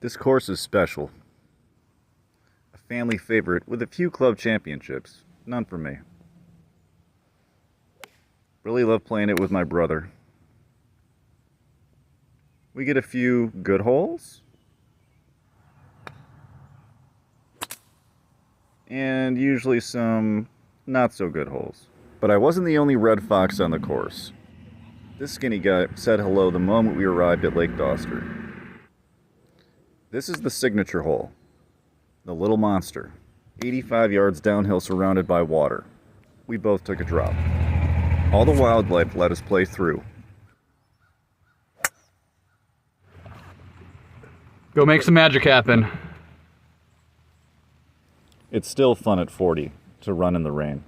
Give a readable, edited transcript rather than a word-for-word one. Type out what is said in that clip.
This course is special. A family favorite with a few club championships. None for me. Really love playing it with my brother. We get a few good holes. And usually some not so good holes. But I wasn't the only red fox on the course. This skinny guy said hello the moment we arrived at Lake Doster. This is the signature hole, the Little Monster, 85 yards downhill surrounded by water. We both took a drop. All the wildlife let us play through. Go make some magic happen. It's still fun at 40 to run in the rain.